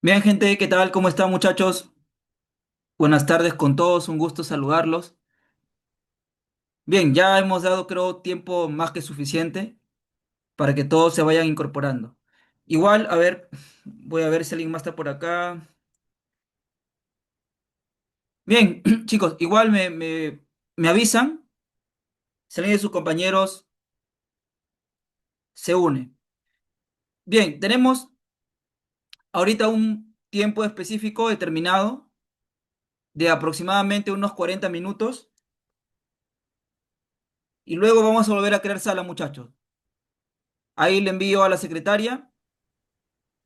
Bien, gente, ¿qué tal? ¿Cómo están, muchachos? Buenas tardes con todos, un gusto saludarlos. Bien, ya hemos dado, creo, tiempo más que suficiente para que todos se vayan incorporando. Igual, a ver, voy a ver si alguien más está por acá. Bien, chicos, igual me avisan si alguien de sus compañeros se une. Bien, tenemos ahorita un tiempo específico determinado de aproximadamente unos 40 minutos y luego vamos a volver a crear sala, muchachos. Ahí le envío a la secretaria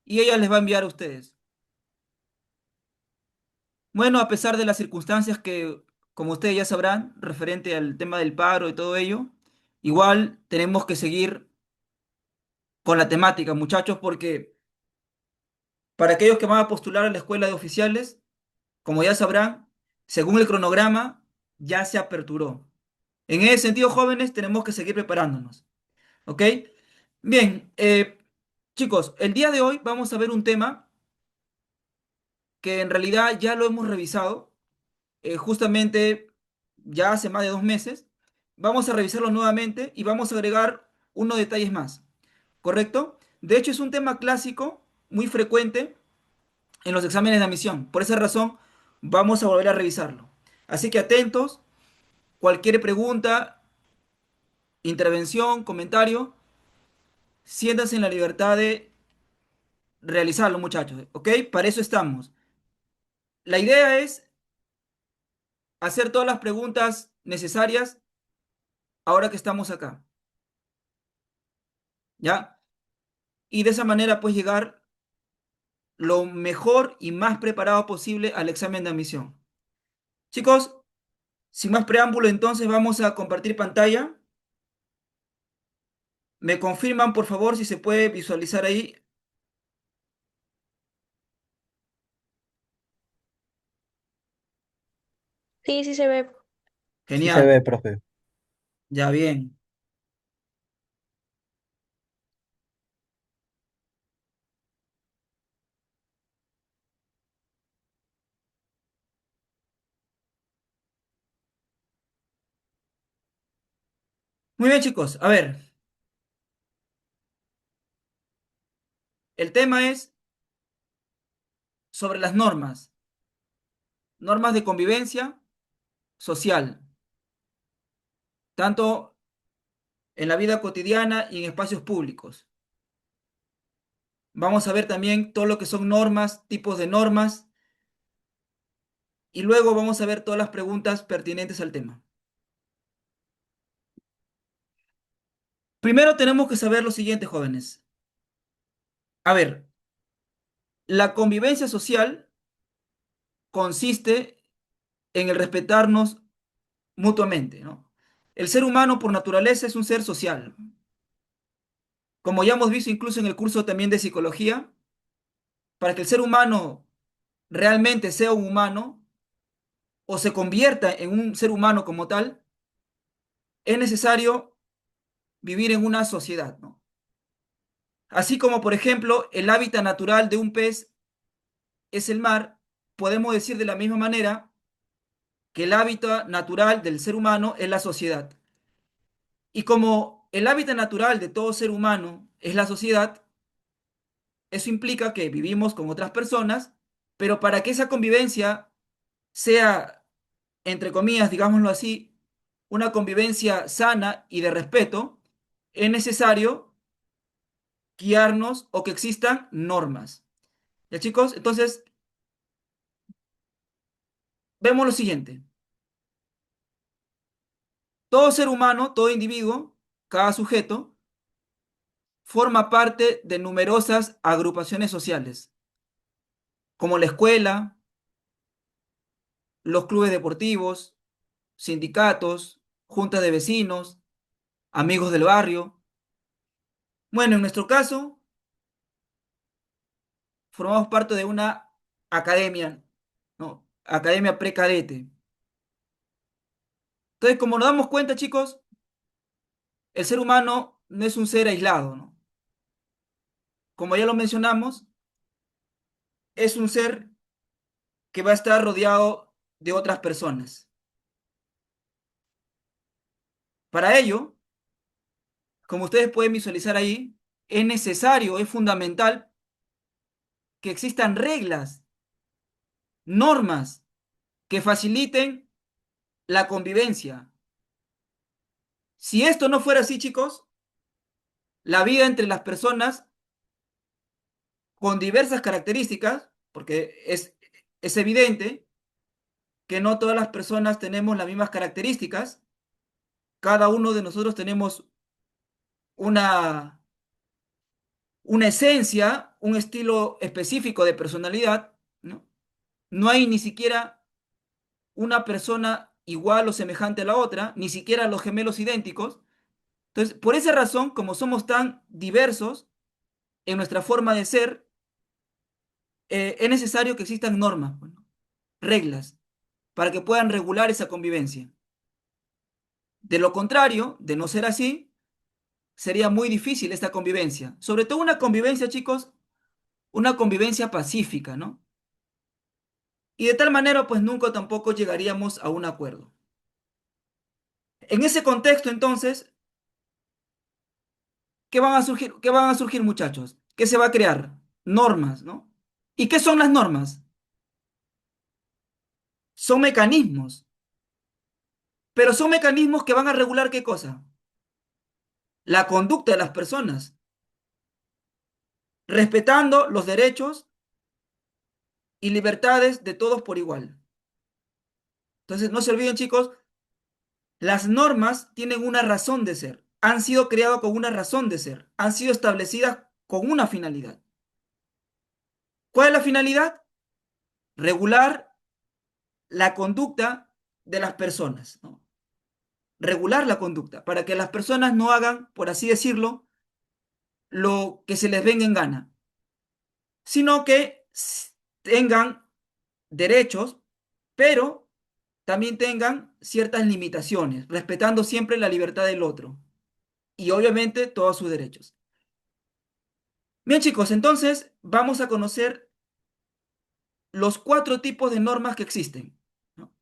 y ella les va a enviar a ustedes. Bueno, a pesar de las circunstancias que, como ustedes ya sabrán, referente al tema del paro y todo ello, igual tenemos que seguir con la temática, muchachos, porque para aquellos que van a postular a la escuela de oficiales, como ya sabrán, según el cronograma, ya se aperturó. En ese sentido, jóvenes, tenemos que seguir preparándonos, ¿ok? Bien, chicos, el día de hoy vamos a ver un tema que en realidad ya lo hemos revisado justamente ya hace más de 2 meses. Vamos a revisarlo nuevamente y vamos a agregar unos detalles más, ¿correcto? De hecho, es un tema clásico, muy frecuente en los exámenes de admisión. Por esa razón, vamos a volver a revisarlo. Así que atentos, cualquier pregunta, intervención, comentario, siéntanse en la libertad de realizarlo, muchachos, ¿ok? Para eso estamos. La idea es hacer todas las preguntas necesarias ahora que estamos acá, ¿ya? Y de esa manera pues llegar lo mejor y más preparado posible al examen de admisión. Chicos, sin más preámbulo, entonces vamos a compartir pantalla. Me confirman, por favor, si se puede visualizar ahí. Sí, sí se ve. Sí se Genial, ve, profe. ya bien. Muy bien, chicos. A ver, el tema es sobre las normas. Normas de convivencia social, tanto en la vida cotidiana y en espacios públicos. Vamos a ver también todo lo que son normas, tipos de normas, y luego vamos a ver todas las preguntas pertinentes al tema. Primero tenemos que saber lo siguiente, jóvenes. A ver, la convivencia social consiste en el respetarnos mutuamente, ¿no? El ser humano por naturaleza es un ser social. Como ya hemos visto incluso en el curso también de psicología, para que el ser humano realmente sea un humano o se convierta en un ser humano como tal, es necesario vivir en una sociedad, ¿no? Así como, por ejemplo, el hábitat natural de un pez es el mar, podemos decir de la misma manera que el hábitat natural del ser humano es la sociedad. Y como el hábitat natural de todo ser humano es la sociedad, eso implica que vivimos con otras personas, pero para que esa convivencia sea, entre comillas, digámoslo así, una convivencia sana y de respeto, es necesario guiarnos o que existan normas. ¿Ya, chicos? Entonces, vemos lo siguiente. Todo ser humano, todo individuo, cada sujeto, forma parte de numerosas agrupaciones sociales, como la escuela, los clubes deportivos, sindicatos, juntas de vecinos, amigos del barrio. Bueno, en nuestro caso, formamos parte de una academia, ¿no? Academia precadete. Entonces, como nos damos cuenta, chicos, el ser humano no es un ser aislado, ¿no? Como ya lo mencionamos, es un ser que va a estar rodeado de otras personas. Para ello, como ustedes pueden visualizar ahí, es necesario, es fundamental que existan reglas, normas que faciliten la convivencia. Si esto no fuera así, chicos, la vida entre las personas con diversas características, porque es evidente que no todas las personas tenemos las mismas características, cada uno de nosotros tenemos una, una esencia, un estilo específico de personalidad, ¿no? No hay ni siquiera una persona igual o semejante a la otra, ni siquiera los gemelos idénticos. Entonces, por esa razón, como somos tan diversos en nuestra forma de ser, es necesario que existan normas, bueno, reglas, para que puedan regular esa convivencia. De lo contrario, de no ser así, sería muy difícil esta convivencia. Sobre todo una convivencia, chicos, una convivencia pacífica, ¿no? Y de tal manera, pues nunca tampoco llegaríamos a un acuerdo. En ese contexto, entonces, ¿qué van a surgir? ¿Qué van a surgir, muchachos? ¿Qué se va a crear? Normas, ¿no? ¿Y qué son las normas? Son mecanismos, pero son mecanismos que van a regular ¿qué cosa? La conducta de las personas, respetando los derechos y libertades de todos por igual. Entonces, no se olviden, chicos, las normas tienen una razón de ser, han sido creadas con una razón de ser, han sido establecidas con una finalidad. ¿Cuál es la finalidad? Regular la conducta de las personas, ¿no? Regular la conducta para que las personas no hagan, por así decirlo, lo que se les venga en gana, sino que tengan derechos, pero también tengan ciertas limitaciones, respetando siempre la libertad del otro y obviamente todos sus derechos. Bien, chicos, entonces vamos a conocer los cuatro tipos de normas que existen, ¿no?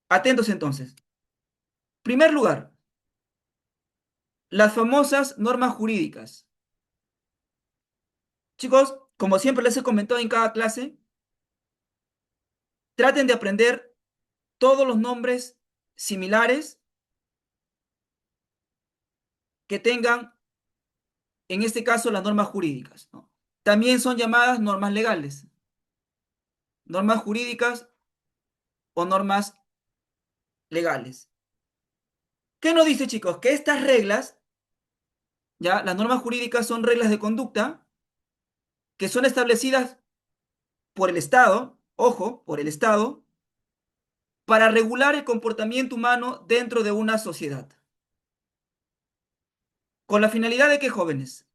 Atentos entonces. Primer lugar, las famosas normas jurídicas. Chicos, como siempre les he comentado en cada clase, traten de aprender todos los nombres similares que tengan, en este caso, las normas jurídicas, ¿no? También son llamadas normas legales, normas jurídicas o normas legales. ¿Qué nos dice, chicos? Que estas reglas, ya, las normas jurídicas son reglas de conducta que son establecidas por el Estado, ojo, por el Estado, para regular el comportamiento humano dentro de una sociedad. ¿Con la finalidad de qué, jóvenes?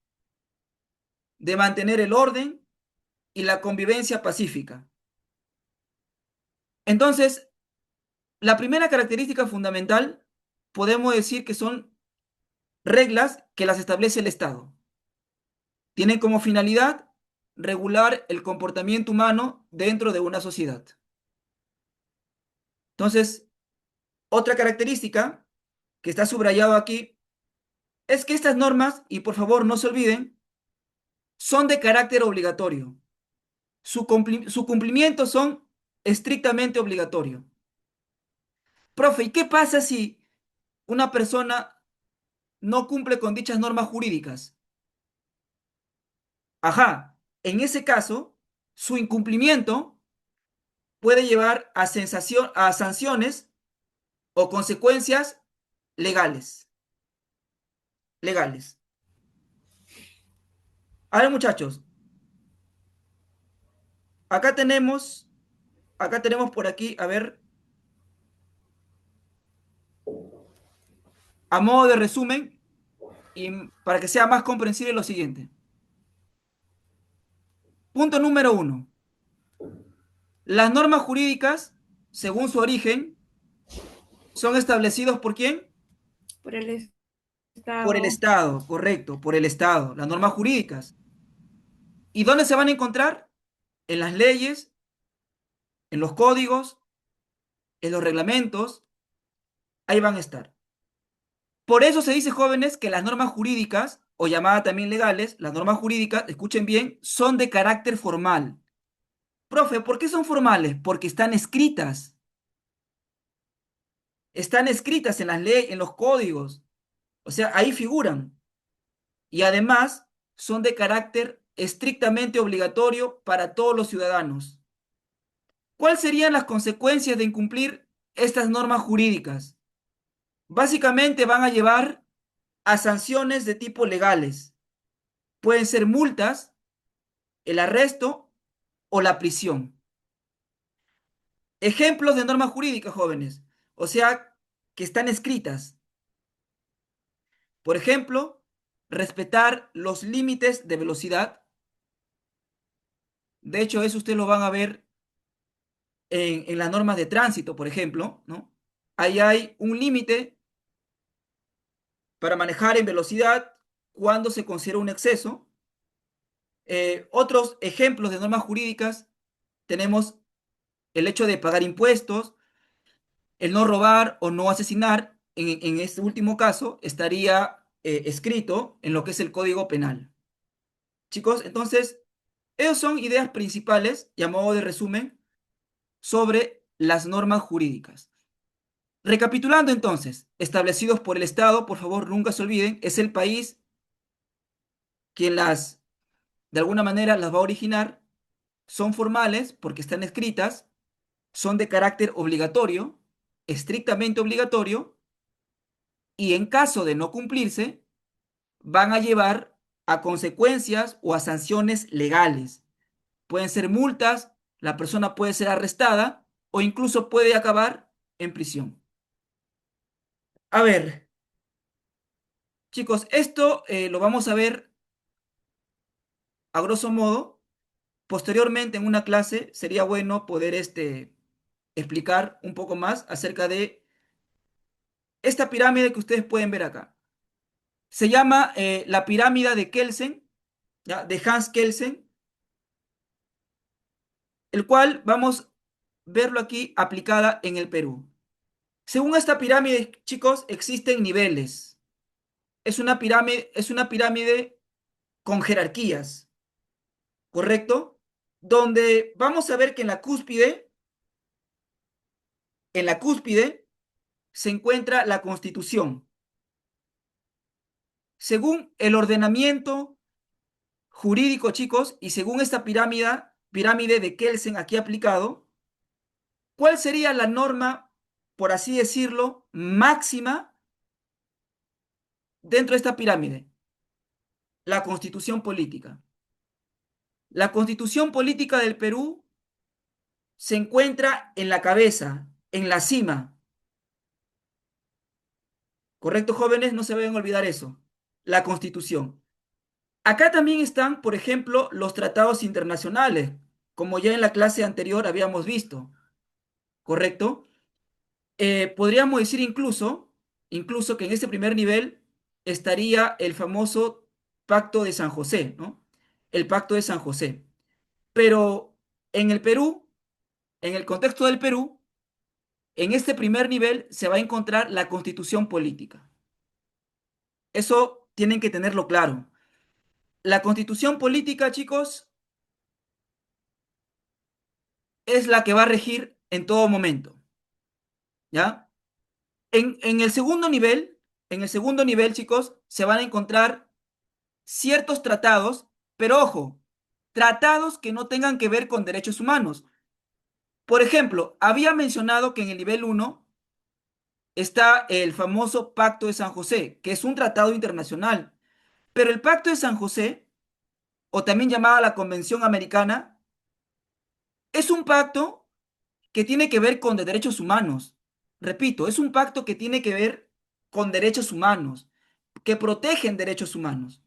De mantener el orden y la convivencia pacífica. Entonces, la primera característica fundamental podemos decir que son reglas que las establece el Estado. Tienen como finalidad regular el comportamiento humano dentro de una sociedad. Entonces, otra característica que está subrayado aquí es que estas normas, y por favor no se olviden, son de carácter obligatorio. Su cumplimiento son estrictamente obligatorio. Profe, ¿y qué pasa si una persona no cumple con dichas normas jurídicas? Ajá, en ese caso, su incumplimiento puede llevar a sanciones o consecuencias legales. Legales. A ver, muchachos, acá tenemos, acá tenemos por aquí, a ver, a modo de resumen y para que sea más comprensible lo siguiente. Punto número uno. Las normas jurídicas, según su origen, son establecidos ¿por quién? por el Por el Estado. Estado, correcto, por el Estado, las normas jurídicas. ¿Y dónde se van a encontrar? en las leyes, en los códigos, en los reglamentos, ahí van a estar. Por eso se dice, jóvenes, que las normas jurídicas, o llamadas también legales, las normas jurídicas, escuchen bien, son de carácter formal. Profe, ¿por qué son formales? Porque están escritas en las leyes, en los códigos, o sea, ahí figuran. Y además son de carácter estrictamente obligatorio para todos los ciudadanos. ¿Cuáles serían las consecuencias de incumplir estas normas jurídicas? Básicamente van a llevar a sanciones de tipo legales. Pueden ser multas, el arresto o la prisión. Ejemplos de normas jurídicas, jóvenes, o sea, que están escritas. Por ejemplo, respetar los límites de velocidad. De hecho, eso ustedes lo van a ver en las normas de tránsito, por ejemplo, ¿no? Ahí hay un límite para manejar en velocidad cuando se considera un exceso. Otros ejemplos de normas jurídicas tenemos el hecho de pagar impuestos, el no robar o no asesinar. En este último caso estaría escrito en lo que es el Código Penal. Chicos, entonces, esas son ideas principales y a modo de resumen sobre las normas jurídicas. Recapitulando entonces, establecidos por el Estado, por favor, nunca se olviden, es el país quien de alguna manera, las va a originar, son formales porque están escritas, son de carácter obligatorio, estrictamente obligatorio, y en caso de no cumplirse, van a llevar a consecuencias o a sanciones legales. Pueden ser multas, la persona puede ser arrestada o incluso puede acabar en prisión. A ver, chicos, esto lo vamos a ver a grosso modo. Posteriormente, en una clase, sería bueno poder explicar un poco más acerca de esta pirámide que ustedes pueden ver acá. Se llama la pirámide de Kelsen, ¿ya? De Hans Kelsen, el cual vamos a verlo aquí aplicada en el Perú. Según esta pirámide, chicos, existen niveles. Es una pirámide con jerarquías, ¿correcto? Donde vamos a ver que en la cúspide se encuentra la Constitución. Según el ordenamiento jurídico, chicos, y según esta pirámide de Kelsen aquí aplicado, ¿cuál sería la norma, por así decirlo, máxima dentro de esta pirámide? La Constitución política. La Constitución política del Perú se encuentra en la cabeza, en la cima. ¿Correcto, jóvenes? No se vayan a olvidar eso. La Constitución. Acá también están, por ejemplo, los tratados internacionales, como ya en la clase anterior habíamos visto. ¿Correcto? Podríamos decir incluso que en este primer nivel estaría el famoso Pacto de San José, ¿no? El Pacto de San José. Pero en el Perú, en el contexto del Perú, en este primer nivel se va a encontrar la Constitución política. Eso tienen que tenerlo claro. La Constitución política, chicos, es la que va a regir en todo momento, ¿ya? En el segundo nivel, chicos, se van a encontrar ciertos tratados, pero ojo, tratados que no tengan que ver con derechos humanos. Por ejemplo, había mencionado que en el nivel uno está el famoso Pacto de San José, que es un tratado internacional. Pero el Pacto de San José, o también llamada la Convención Americana, es un pacto que tiene que ver con derechos humanos. Repito, es un pacto que tiene que ver con derechos humanos, que protegen derechos humanos.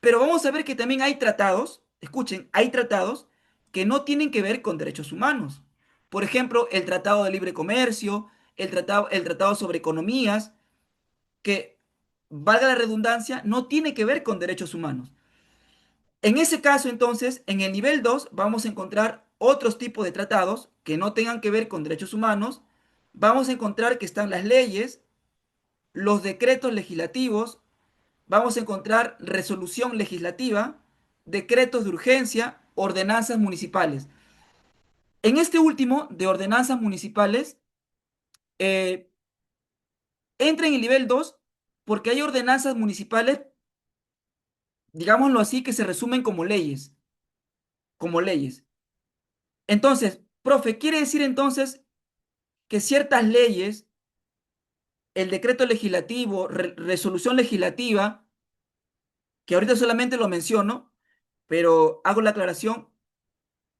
Pero vamos a ver que también hay tratados, escuchen, hay tratados que no tienen que ver con derechos humanos. Por ejemplo, el Tratado de Libre Comercio, el tratado sobre economías, que, valga la redundancia, no tiene que ver con derechos humanos. En ese caso, entonces, en el nivel 2 vamos a encontrar otros tipos de tratados que no tengan que ver con derechos humanos, vamos a encontrar que están las leyes, los decretos legislativos, vamos a encontrar resolución legislativa, decretos de urgencia, ordenanzas municipales. En este último, de ordenanzas municipales, eh, entra en el nivel 2 porque hay ordenanzas municipales, digámoslo así, que se resumen como leyes, como leyes. Entonces, profe, quiere decir entonces que ciertas leyes, el decreto legislativo, resolución legislativa, que ahorita solamente lo menciono, pero hago la aclaración,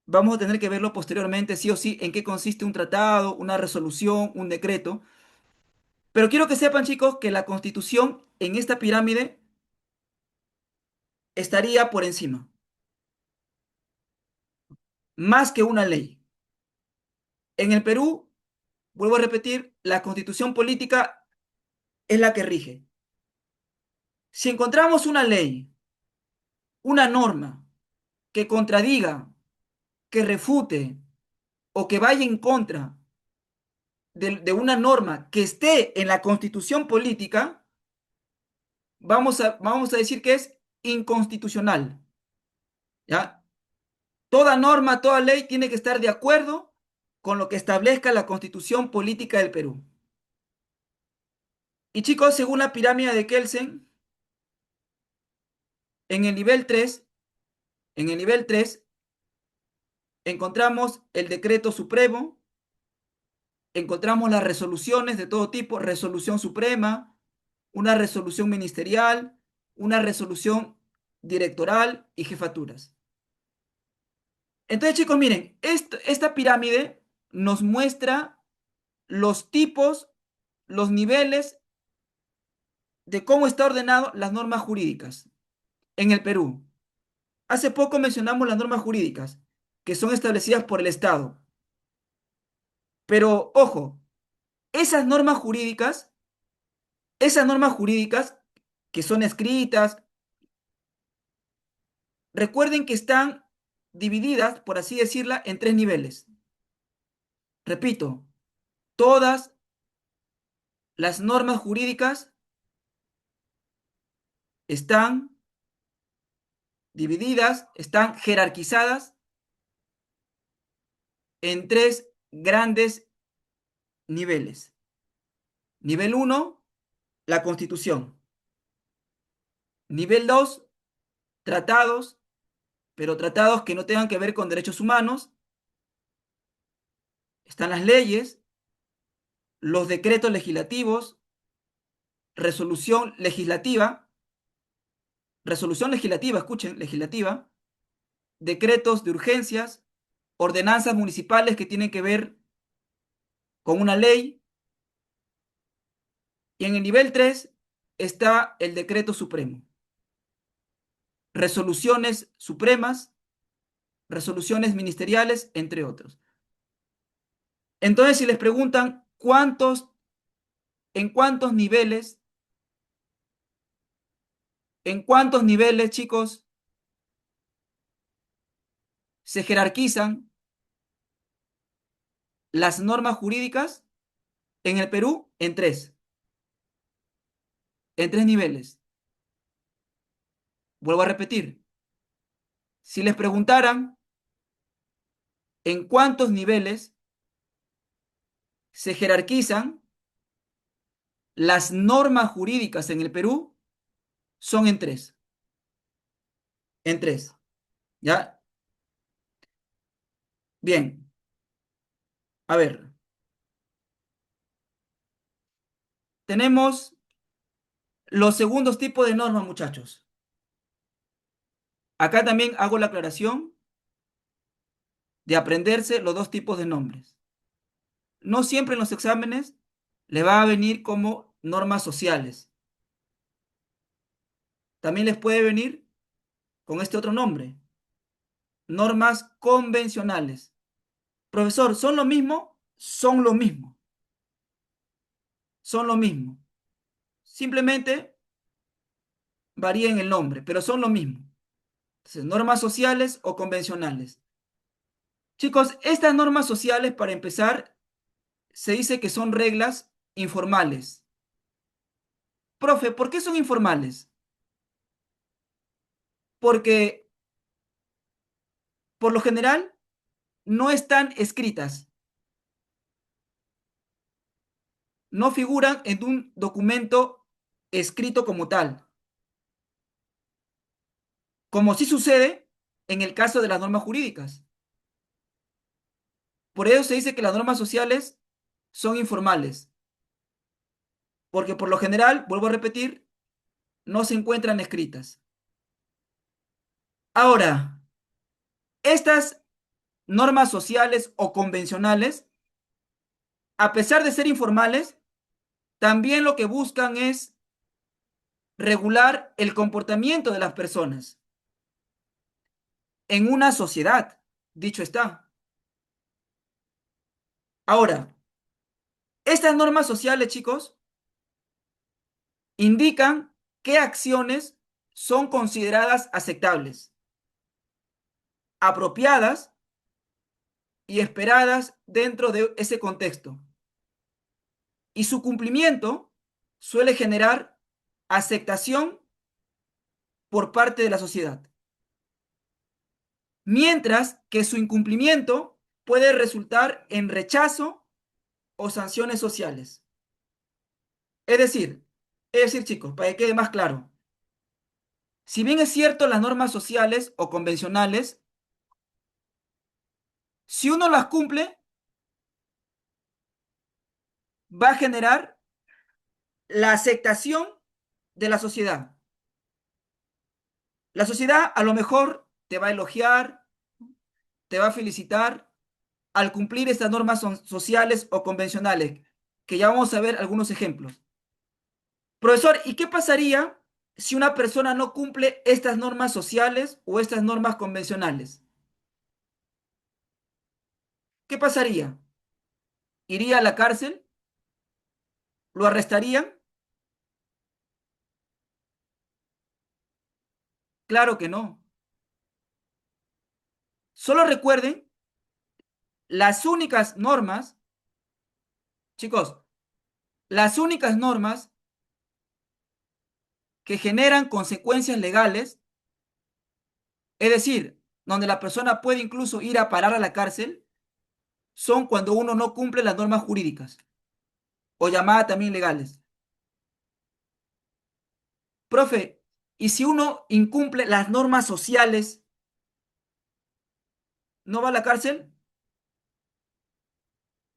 vamos a tener que verlo posteriormente, sí o sí, en qué consiste un tratado, una resolución, un decreto. Pero quiero que sepan, chicos, que la Constitución en esta pirámide estaría por encima, más que una ley. En el Perú, vuelvo a repetir, la Constitución política es la que rige. Si encontramos una ley, una norma que contradiga, que refute o que vaya en contra de una norma que esté en la Constitución política, vamos a decir que es inconstitucional, ¿ya? Toda norma, toda ley tiene que estar de acuerdo con lo que establezca la Constitución política del Perú. Y chicos, según la pirámide de Kelsen, en el nivel 3, en el nivel 3 encontramos el decreto supremo, encontramos las resoluciones de todo tipo, resolución suprema, una resolución ministerial, una resolución directoral y jefaturas. Entonces, chicos, miren, esta pirámide nos muestra los tipos, los niveles de cómo está ordenado las normas jurídicas en el Perú. Hace poco mencionamos las normas jurídicas que son establecidas por el Estado. Pero, ojo, esas normas jurídicas, esas normas jurídicas que son escritas, recuerden que están divididas, por así decirla, en tres niveles. Repito, todas las normas jurídicas están divididas, están jerarquizadas en tres grandes niveles. Nivel uno, la Constitución. Nivel 2, tratados, pero tratados que no tengan que ver con derechos humanos. Están las leyes, los decretos legislativos, resolución legislativa, escuchen, legislativa, decretos de urgencias, ordenanzas municipales que tienen que ver con una ley. Y en el nivel 3 está el decreto supremo, resoluciones supremas, resoluciones ministeriales, entre otros. Entonces, si les preguntan en cuántos niveles, chicos, se jerarquizan las normas jurídicas en el Perú, en tres niveles. Vuelvo a repetir, si les preguntaran en cuántos niveles se jerarquizan las normas jurídicas en el Perú, son en tres, ¿ya? Bien, a ver, tenemos los segundos tipos de normas, muchachos. Acá también hago la aclaración de aprenderse los dos tipos de nombres. No siempre en los exámenes le va a venir como normas sociales. También les puede venir con este otro nombre, normas convencionales. Profesor, ¿son lo mismo? Son lo mismo. Son lo mismo. Simplemente varía en el nombre, pero son lo mismo. Entonces, normas sociales o convencionales. Chicos, estas normas sociales, para empezar, se dice que son reglas informales. Profe, ¿por qué son informales? Porque, por lo general, no están escritas, no figuran en un documento escrito como tal, como sí sucede en el caso de las normas jurídicas. Por ello se dice que las normas sociales son informales, porque por lo general, vuelvo a repetir, no se encuentran escritas. Ahora, estas normas sociales o convencionales, a pesar de ser informales, también lo que buscan es regular el comportamiento de las personas en una sociedad, dicho está. Ahora, estas normas sociales, chicos, indican qué acciones son consideradas aceptables, apropiadas y esperadas dentro de ese contexto. Y su cumplimiento suele generar aceptación por parte de la sociedad, mientras que su incumplimiento puede resultar en rechazo o sanciones sociales. Es decir, chicos, para que quede más claro, si bien es cierto las normas sociales o convencionales, si uno las cumple, va a generar la aceptación de la sociedad. La sociedad a lo mejor te va a elogiar, te va a felicitar al cumplir estas normas sociales o convencionales, que ya vamos a ver algunos ejemplos. Profesor, ¿y qué pasaría si una persona no cumple estas normas sociales o estas normas convencionales? ¿Qué pasaría? ¿Iría a la cárcel? ¿Lo arrestarían? Claro que no. Solo recuerden las únicas normas, chicos, las únicas normas que generan consecuencias legales, es decir, donde la persona puede incluso ir a parar a la cárcel, son cuando uno no cumple las normas jurídicas o llamadas también legales. Profe, ¿y si uno incumple las normas sociales, no va a la cárcel?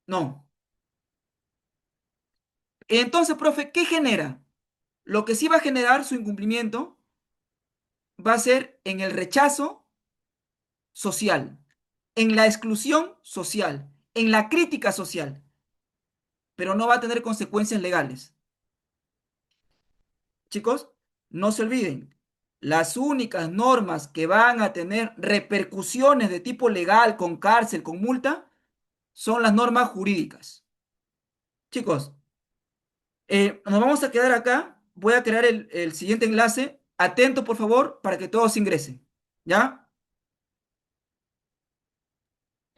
No. Entonces, profe, ¿qué genera? Lo que sí va a generar su incumplimiento va a ser en el rechazo social, en la exclusión social, en la crítica social, pero no va a tener consecuencias legales. Chicos, no se olviden, las únicas normas que van a tener repercusiones de tipo legal, con cárcel, con multa, son las normas jurídicas. Chicos, nos vamos a quedar acá. Voy a crear el siguiente enlace. Atento, por favor, para que todos ingresen. ¿Ya?